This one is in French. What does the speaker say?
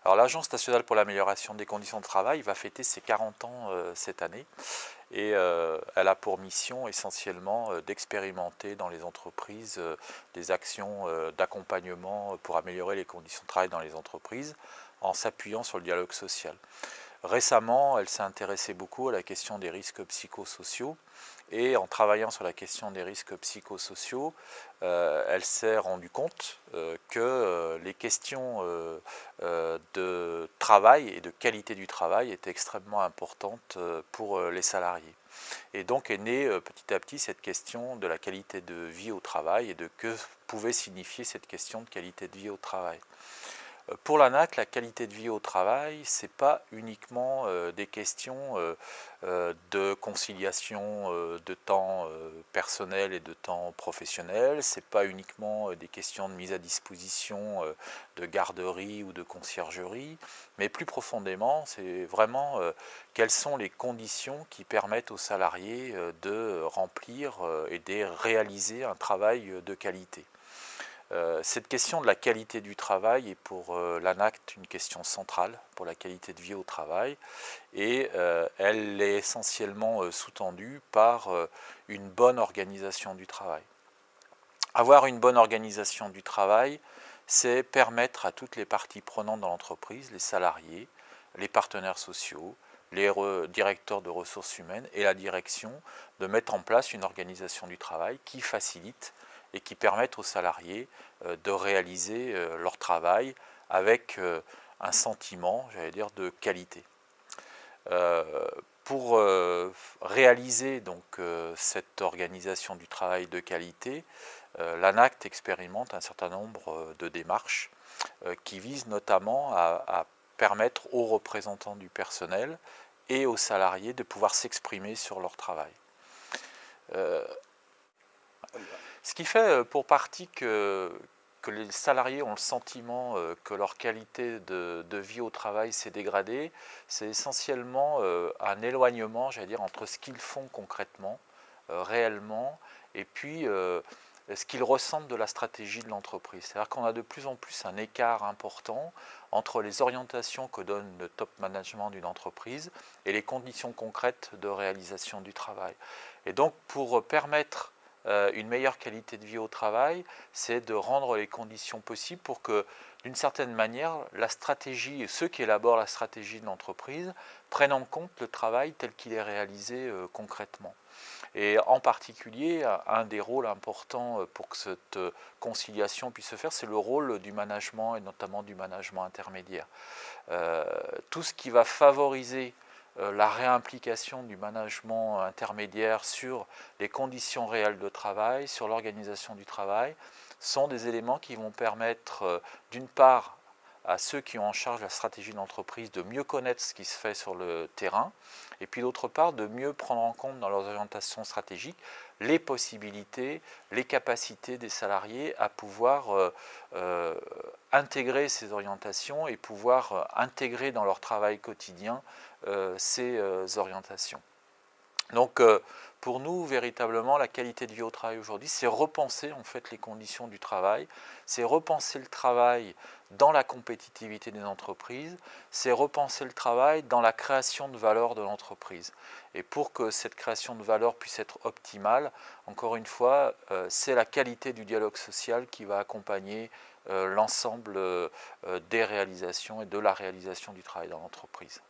Alors l'Agence nationale pour l'amélioration des conditions de travail va fêter ses 40 ans cette année et elle a pour mission essentiellement d'expérimenter dans les entreprises des actions d'accompagnement pour améliorer les conditions de travail dans les entreprises en s'appuyant sur le dialogue social. Récemment, elle s'est intéressée beaucoup à la question des risques psychosociaux et en travaillant sur la question des risques psychosociaux, elle s'est rendue compte que les questions de travail et de qualité du travail étaient extrêmement importantes pour les salariés. Et donc est née petit à petit cette question de la qualité de vie au travail et de que pouvait signifier cette question de qualité de vie au travail. Pour l'ANAC, la qualité de vie au travail, ce n'est pas uniquement des questions de conciliation de temps personnel et de temps professionnel, ce n'est pas uniquement des questions de mise à disposition de garderie ou de conciergerie, mais plus profondément, c'est vraiment quelles sont les conditions qui permettent aux salariés de remplir et de réaliser un travail de qualité. Cette question de la qualité du travail est pour l'ANAC une question centrale pour la qualité de vie au travail et elle est essentiellement sous-tendue par une bonne organisation du travail. Avoir une bonne organisation du travail, c'est permettre à toutes les parties prenantes dans l'entreprise, les salariés, les partenaires sociaux, les directeurs de ressources humaines et la direction de mettre en place une organisation du travail qui facilite et qui permettent aux salariés de réaliser leur travail avec un sentiment, j'allais dire, de qualité. Pour réaliser donc cette organisation du travail de qualité, l'ANAC expérimente un certain nombre de démarches qui visent notamment à permettre aux représentants du personnel et aux salariés de pouvoir s'exprimer sur leur travail. Ce qui fait pour partie que les salariés ont le sentiment que leur qualité de vie au travail s'est dégradée, c'est essentiellement un éloignement, j'allais dire, entre ce qu'ils font concrètement, réellement, et puis ce qu'ils ressentent de la stratégie de l'entreprise. C'est-à-dire qu'on a de plus en plus un écart important entre les orientations que donne le top management d'une entreprise et les conditions concrètes de réalisation du travail. Et donc pour permettre une meilleure qualité de vie au travail, c'est de rendre les conditions possibles pour que, d'une certaine manière, la stratégie et ceux qui élaborent la stratégie de l'entreprise prennent en compte le travail tel qu'il est réalisé concrètement. Et en particulier, un des rôles importants pour que cette conciliation puisse se faire, c'est le rôle du management et notamment du management intermédiaire. Tout ce qui va favoriser la réimplication du management intermédiaire sur les conditions réelles de travail, sur l'organisation du travail, sont des éléments qui vont permettre d'une part à ceux qui ont en charge la stratégie de l'entreprise de mieux connaître ce qui se fait sur le terrain, et puis d'autre part de mieux prendre en compte dans leurs orientations stratégiques les possibilités, les capacités des salariés à pouvoir intégrer ces orientations et pouvoir intégrer dans leur travail quotidien ces orientations. Donc pour nous, véritablement, la qualité de vie au travail aujourd'hui, c'est repenser en fait les conditions du travail, c'est repenser le travail dans la compétitivité des entreprises, c'est repenser le travail dans la création de valeur de l'entreprise. Et pour que cette création de valeur puisse être optimale, encore une fois, c'est la qualité du dialogue social qui va accompagner l'ensemble des réalisations et de la réalisation du travail dans l'entreprise.